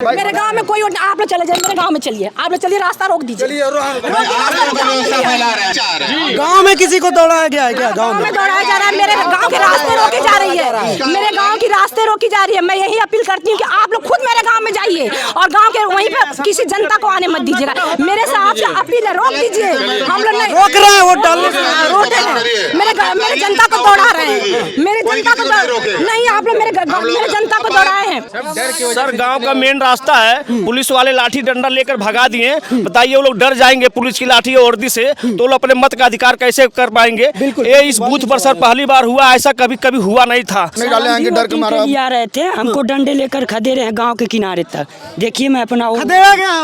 मेरे गांव में कोई आप लोग चले जाइए, मेरे गांव में चलिए, आप लोग चलिए, रास्ता रोक दीजिए। गांव में किसी को दौड़ाया गया है क्या? गांव में दौड़ाया जा रहा है, मेरे गांव के रास्ते रोकी जा रही है, मेरे गांव की रास्ते रोकी जा रही है। मैं यही अपील करती हूँ कि आप लोग खुद मेरे गांव में जाइए और गांव के वहीं पे किसी जनता को आने मत दीजिएगा। मेरे से आपसे अपील है, रोक दीजिए। हम लोग नहीं रोक रहे हैं, वोट डालने से रोके हैं, मेरे जनता को दौड़ा रहे हैं, मेरे जनता को नहीं, आप लोग मेरे जनता को दौड़ाए हैं। सर गांव का मेन रास्ता है, पुलिस वाले लाठी डंडा लेकर भगा दिए। बताइए वो लोग डर जाएंगे पुलिस की लाठी और वर्दी से, तो लोग अपने मत का अधिकार कैसे कर पाएंगे? ये इस बूथ पर सर पहली बार हुआ, ऐसा कभी कभी हुआ नहीं था। डर के मारे आ रहे थे, हमको डंडे लेकर खदे रहे गांव के किनारे तक। देखिए मैं अपना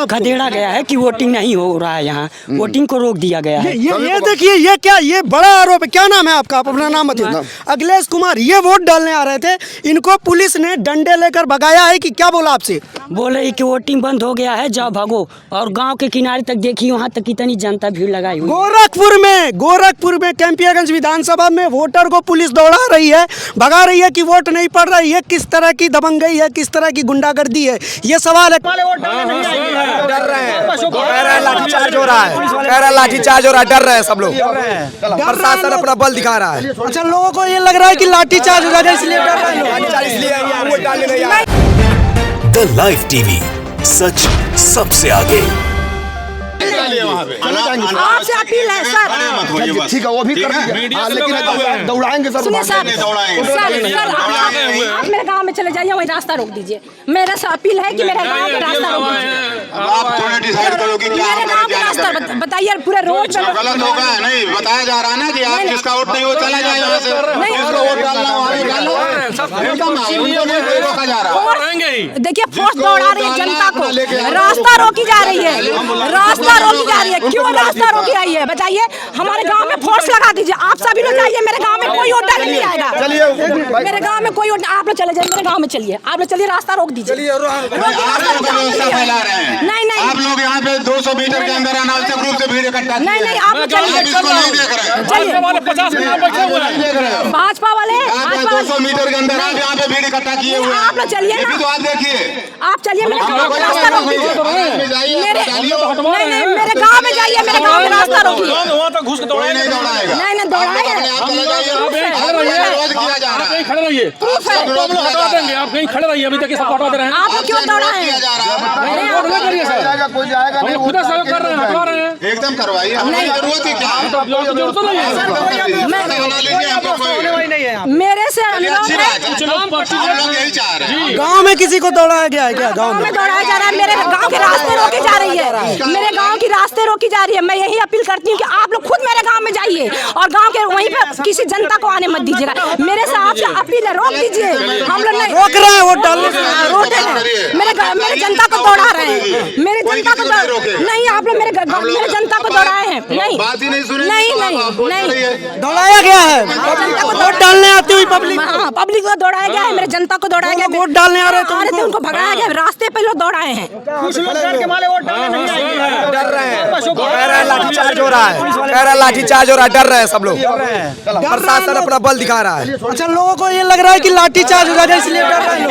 खदेड़ा गया है कि वोटिंग नहीं हो रहा है, यहाँ वोटिंग को रोक दिया गया है। ये देखिए, ये क्या, ये बड़ा आरोप है। क्या नाम है आपका? आप अपना नाम बताइए। अखिलेश कुमार, ये वोट डालने आ रहे थे, इनको पुलिस ने डंडे लेकर भगाया है कि क्या बोला आपसे? बोले कि वोटिंग बंद हो गया है, जाओ भागो। और गांव के किनारे तक देखिए, वहां तक कितनी जनता भीड़ लगाई हुई। गोरखपुर में कैंपियागंज विधानसभा में वोटर को पुलिस दौड़ा रही है, भगा रही है कि वोट नहीं पड़ रहा है। ये किस तरह की दबंगई है, किस तरह की गुंडागर्दी है, ये सवाल है। डर रहे हैं, लाठीचार्ज हो रहा है, लाठीचार्ज हो रहा है, डर रहे हैं सब लोग। प्रशासन अपना बल दिखा रहा है। अच्छा, लोगों को ये लग रहा है कि लाठीचार्ज हो जाएगा, इसलिए डर रहे हैं। द लाइव टीवी, सच सबसे आगे। आपसे अपील है सर, ठीक है, वो भी कर दीजिए, लेकिन दौड़ाएंगे सर। सुनिए सर, आप मेरे गांव में चले जाइए, वही रास्ता रोक दीजिए। मेरा से अपील है कि मेरे गांव का रास्ता रोक दीजिए। आप थोड़ा डिसाइड करो कि क्या मेरे गांव का रास्ता बताइए, पूरे रोड में गलत होगा। नहीं बताया जा रहा है ना कि आप जिसका वोट नहीं वो चला जाए यहाँ से, जिसको वोट डालना वहाँ भी डालो, उनको नहीं रोका जा रहा। देखिए फोर्स दौड़ा रही है जनता को, रास्ता रोकी जा रही है, रास्ता रोकी जा रही है। क्यों रास्ता रोकी रही है बताइए? हमारे गांव में फोर्स लगा दीजिए। आप सभी लोग जाइए, मेरे गांव में कोई वोट डालने नहीं आएगा। मेरे गांव में कोई वोट, आप लोग चले जाइए, मेरे गांव में चलिए, आप लोग चलिए, रास्ता रोक दीजिए। नहीं नहीं, आप लोग यहाँ पे 200 मीटर के अंदर अनावश्यक रूप से भीड़ इकट्ठा नहीं, आप लोग चलिए, भाजपा वाले 200 मीटर के अंदर आप यहाँ पे भीड़ इकट्ठा किए हुए, आप लोग चलिए ना, तो आप देखिए, आप चलिए, मेरे गांव में रास्ता रोक दीजिए। नहीं, मेरे गांव में जाइए, मेरे गांव में रास्ता रोकिए। वहाँ तक घुस के दौड़ाएगा, नहीं दौड़ाए, खड़े रहिए, हटा देंगे। आप कहीं खड़े रहिए, अभी तक सब हटा दे रहे हैं। आप क्यों दौड़ाए? कोई जाएगा नहीं, खुद सहयोग कर रहे हैं, हटा रहे हैं। एकदम करवाइए, हमारी जरूरत ही क्या है? जरूरत नहीं है। मेरे से अनुरोध है, हम लोग यही चाह रहे हैं। गांव में किसी को दौड़ाया गया है क्या? गांव में दौड़ाया जा रहा है, मेरे गांव के रास्ते रोके जा रही है, मेरे गांव की रास्ते रोकी जा रही है। मैं यही अपील करती हूँ कि आप लोग खुद मेरे गांव में जाइए और गांव के वहीं पे किसी जनता को आने मत दीजिएगा। मेरे से आपसे अपील है, रोक दीजिए। हम लोग नहीं रोक रहे हैं, वोट डालने से रोके हैं, मेरे जनता को दौड़ा रहे हैं, मेरे जनता को नहीं, आप लोग मेरे जनता को दौड़ाए हैं। नहीं, बात ही नहीं सुने। नहीं, दौड़ाया गया है। वोट डालने आती हुई पब्लिक, हाँ, पब्लिक को दौड़ाया गया है, मेरे जनता को दौड़ाया गया। वोट डालने आ रहे थे, उनको भगाया गया, रास्ते पे लोग दौड़ाए हैं। कुछ लोग डर के मारे वोट डालने नहीं आएंगे, डर रहे हैं, लाठीचार्ज हो रहा है, लाठीचार्ज हो रहा है, डर रहे हैं सब लोग। प्रशासन अपना बल दिखा रहा है। अच्छा, लोगों को ये लग रहा है कि लाठीचार्ज हो जाएगा, इसलिए डर रहे हैं।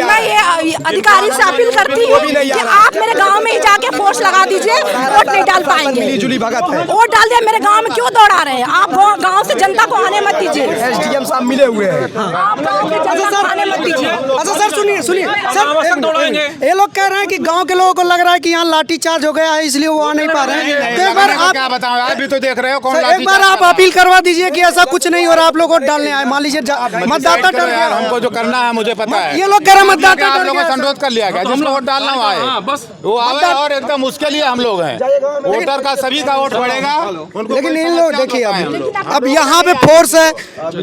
मैं ये अधिकारी से अपील करती हूँ कि आप मेरे गांव में ही जाके फोर्स लगा दीजिए, वोट नहीं डाल पाएंगे। वोट डाल दिया, मेरे गांव में क्यों दौड़ा रहे हैं? आप गांव से जनता को आने मत दीजिए। SDM साहब मिले हुए हैं, आप गांव के जनता को आने मत दीजिए। अच्छा सर, सुनिए सर, ये लोग कह रहे हैं कि गांव के लोगों को लग रहा है कि यहाँ लाठीचार्ज हो गया है, इसलिए वो आ नहीं पा रहे हैं। तो एक बार आप क्या बताओ, आप भी तो देख रहे हो कौन। एक बार आप अपील करवा दीजिए कि ऐसा कुछ नहीं हो रहा, आप लोग वोट डालने आए। मान लीजिए मतदाता डर गया, हमको जो करना है मुझे पता है। ये लोग कह रहे हैं मतदाता आप डर लोगों गया। को संरोध कर लिया गया, जिसको वोट डालना वो आए, वो आवे, और एकदम उसके लिए हम लोग हैं। वोटर का सभी का वोट पड़ेगा। लेकिन इन लोग देखिए, अब यहाँ पे फोर्स है।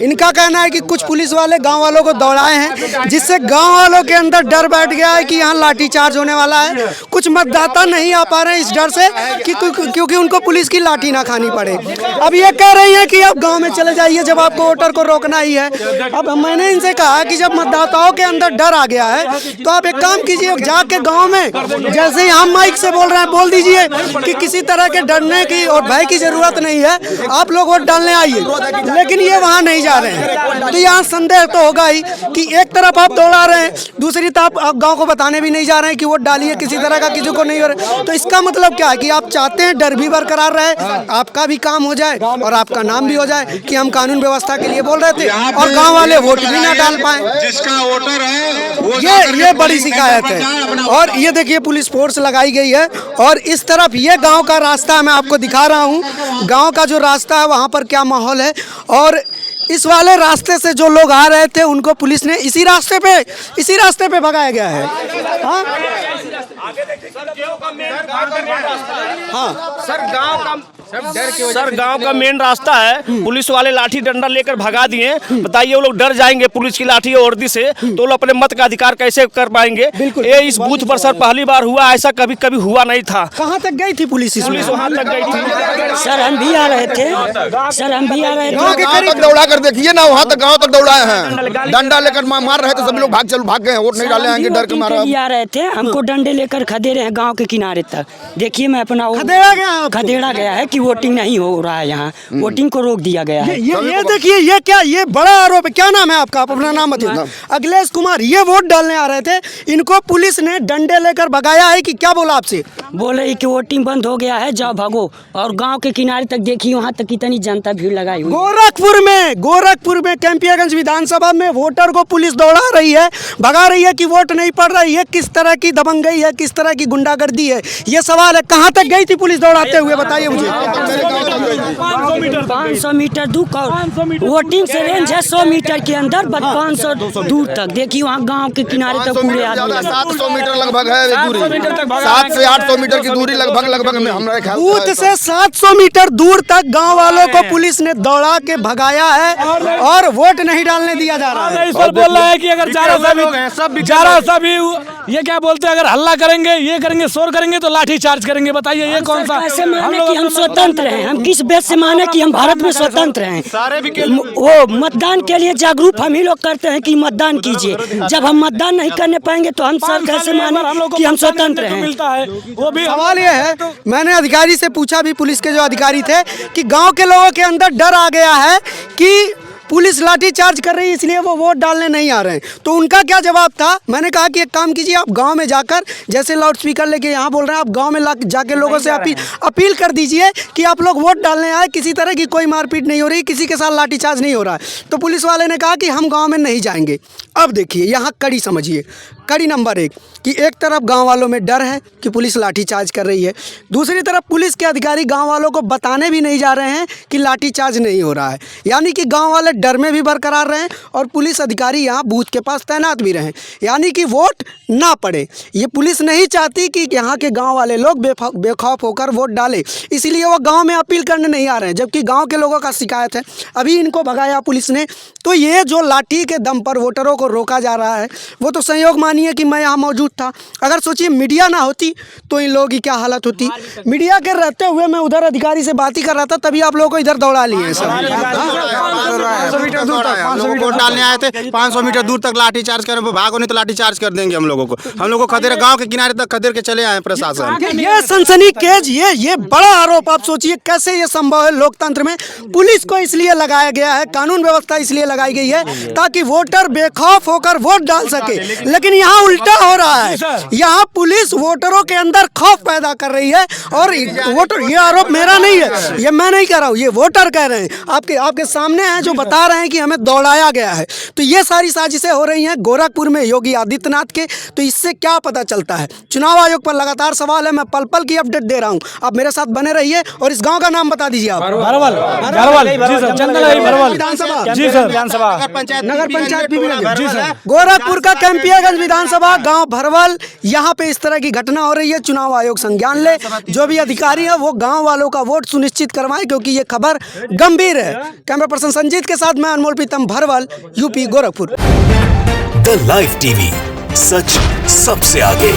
इनका कहना है कि कुछ पुलिस वाले गांव वालों को दौड़ाए हैं, जिससे गांव वालों के अंदर डर बैठ गया है कि यहाँ लाठीचार्ज होने वाला है। कुछ मतदाता नहीं आ पा रहे हैं इस डर से कि क्योंकि उनको पुलिस की लाठी ना खानी पड़े। अब ये कह रही है कि आप गांव में चले जाइए जब आपको वोटर को रोकना ही है। अब मैंने इनसे कहा कि जब मतदाताओं के अंदर डर आ गया है तो आप एक काम कीजिए, जाके गाँव में जैसे ही हम माइक से बोल रहे हैं, बोल दीजिए कि किसी तरह के डरने की और भय की जरूरत नहीं है, आप लोग वोट डालने आइए। लेकिन ये वहाँ नहीं जा रहे हैं, तो यहाँ संदेह तो होगा ही कि एक तरफ आप दौड़ा रहे हैं, दूसरी तरफ आप गांव को बताने भी नहीं जा रहे हैं कि वोट डालिए, किसी तरह का किसी को नहीं हो रहा। तो इसका मतलब क्या है कि आप चाहते हैं डर भी बरकरार रहे, आपका भी काम हो जाए और आपका नाम भी हो जाए कि हम कानून व्यवस्था के लिए बोल रहे थे और गाँव वाले वोट भी ना डाल पाए। जिसका वोटर है वो ये बड़ी शिकायत है। और ये देखिए पुलिस फोर्स लगाई गई है और इस तरफ ये गांव का रास्ता मैं आपको दिखा रहा हूँ। गांव का जो रास्ता है वहाँ पर क्या माहौल है, और इस वाले रास्ते से जो लोग आ रहे थे उनको पुलिस ने इसी रास्ते पे भगाया गया है। हाँ सर गांव का मेन रास्ता है, पुलिस वाले लाठी डंडा लेकर भगा दिए। बताइए वो लोग डर जाएंगे पुलिस की लाठी और वर्दी से, तो वो लोग अपने मत का अधिकार कैसे कर पाएंगे। ये इस बूथ पर सर पहली बार हुआ, ऐसा कभी कभी हुआ नहीं था। कहाँ तक गई थी पुलिस? पुलिस वहाँ तक गई थी। सर हम भी आ रहे थे, गाँव तक दौड़ा कर देखिए ना, वहाँ तक गाँव तक दौड़ाए हैं, डंडा लेकर मार रहे थे, सभी लोग भाग गए, वोट नहीं डाले आएंगे डर के मारे। आ रहे थे, हमको डंडे लेकर खदेड़े हैं गांव के किनारे तक। देखिए मैं अपना खदेड़ा गया है कि वोटिंग नहीं हो रहा है, यहाँ वोटिंग को रोक दिया गया है। ये देखिए ये क्या, ये बड़ा आरोप है। क्या नाम है आपका? आप अपना नाम बताइए। अखिलेश कुमार। ये वोट डालने आ रहे थे, इनको पुलिस ने डंडे लेकर भगाया है कि क्या बोला आपसे? बोले कि वोटिंग बंद हो गया है, जाओ भागो। और गांव के किनारे तक देखिए, वहाँ तक कितनी जनता भीड़ लगाई हुई। गोरखपुर में कैंपियागंज विधानसभा में वोटर को पुलिस दौड़ा रही है, भगा रही है कि वोट नहीं पड़ रही है। किस तरह की दबंगई है, किस तरह की गुंडागर्दी है, ये सवाल है। कहाँ तक गई थी पुलिस दौड़ाते हुए, बताइए मुझे। 500 मीटर दूर, वोटिंग से रेंज है 100 मीटर के अंदर, 500 दूर तक देखिए, वहाँ गांव के किनारे तक पूरे आदमी। 700 मीटर लगभग है दूरी, 700 से 800 मीटर की दूरी लगभग हमारे ख्याल बूथ से 700 मीटर दूर तक गांव वालों को पुलिस ने दौड़ा के भगाया है और वोट नहीं डालने दिया जा रहा है। इस पर बोल रहा है कि अगर जरा सा भी ये क्या बोलते हैं, अगर हल्ला करेंगे, ये करेंगे, शोर करेंगे तो लाठी चार्ज करेंगे। बताइए ये कौन सा? ऐसे माने कि हम स्वतंत्र हैं, हम किस बेस से माने कि हम भारत में स्वतंत्र हैं? वो मतदान के लिए जागरूक हम ही लोग करते हैं कि मतदान कीजिए। जब हम मतदान नहीं करने पाएंगे तो हम सब कैसे माने कि हम स्वतंत्र हैं? वो भी सवाल ये है, मैंने अधिकारी से पूछा भी, पुलिस के जो अधिकारी थे, कि गांव के लोगों के अंदर डर आ गया है कि पुलिस लाठी चार्ज कर रही है, इसलिए वो वोट डालने नहीं आ रहे हैं। तो उनका क्या जवाब था? मैंने कहा कि एक काम कीजिए, आप गांव में जाकर, जैसे लाउड स्पीकर लेके यहाँ बोल रहे हैं, आप गांव में जाके लोगों से अपील कर दीजिए कि आप लोग वोट डालने आए, किसी तरह की कोई मारपीट नहीं हो रही, किसी के साथ लाठी चार्ज नहीं हो रहा है। तो पुलिस वाले ने कहा कि हम गाँव में नहीं जाएंगे। अब देखिए यहाँ कड़ी समझिए, कड़ी नंबर 1 कि एक तरफ गांव वालों में डर है कि पुलिस लाठीचार्ज कर रही है, दूसरी तरफ पुलिस के अधिकारी गांव वालों को बताने भी नहीं जा रहे हैं कि लाठीचार्ज नहीं हो रहा है। यानी कि गांव वाले डर में भी बरकरार रहें और पुलिस अधिकारी यहाँ बूथ के पास तैनात भी रहें, यानी कि वोट ना पड़े। ये पुलिस नहीं चाहती कि यहाँ के गाँव वाले लोग बेखौफ होकर वोट डालें, इसलिए वो गाँव में अपील करने नहीं आ रहे हैं। जबकि गाँव के लोगों का शिकायत है, अभी इनको भगाया पुलिस ने। तो ये जो लाठी के दम पर वोटरों को रोका जा रहा है, वो तो संयोग मानिए कि मैं यहाँ मौजूद था। अगर सोचिए मीडिया ना होती तो इन लोगों की क्या हालत होती। मीडिया के रहते हुए मैं उधर अधिकारी से बात ही कर रहा था, तभी आप लोगों को इधर दौड़ा लिए हैं सब। 500 मीटर दूर तक हम लोग वोट डालने आए थे, 500 मीटर दूर तक लाठी चार्ज कर, भागो नहीं तो लाठी चार्ज कर देंगे हम लोगों को। हम लोग को खदेड़, गाँव के किनारे तक खदेड़ के चले आए प्रशासन। ये सनसनीखेज, ये बड़ा आरोप। आप सोचिए कैसे ये संभव है। लोकतंत्र में पुलिस को इसलिए लगाया गया है, कानून व्यवस्था इसलिए लगाई गई है ताकि वोटर बेखौफ होकर वोट डाल सके, लेकिन यहाँ उल्टा हो रहा है। यहाँ पुलिस वोटरों के अंदर खौफ पैदा कर रही है। और वोटर, ये आरोप मेरा नहीं है, ये मैं नहीं कह रहा हूँ, ये वोटर कह रहे हैं, आपके सामने हैं, जो बता रहे हैं कि हमें दौड़ाया गया है। तो ये सारी साजिशें हो रही हैं गोरखपुर में योगी आदित्यनाथ के। तो इससे क्या पता चलता है? चुनाव आयोग पर लगातार सवाल है, मैं पल पल की अपडेट दे रहा हूँ। आप मेरे साथ बने रहिए। और इस गाँव का नाम बता दीजिए आप। भरवल नगर पंचायत जी सर। गोरखपुर का कैंपियागंज विधानसभा गांव भरवल, यहाँ पे इस तरह की घटना हो रही है। चुनाव आयोग संज्ञान ले, जो भी अधिकारी है वो गांव वालों का वोट सुनिश्चित करवाएं, क्योंकि ये खबर गंभीर है। कैमरा पर्सन संजीत के साथ मैं Anmol Pritam, Bharwal, UP, Gorakhpur. The live TV, सच सबसे आगे।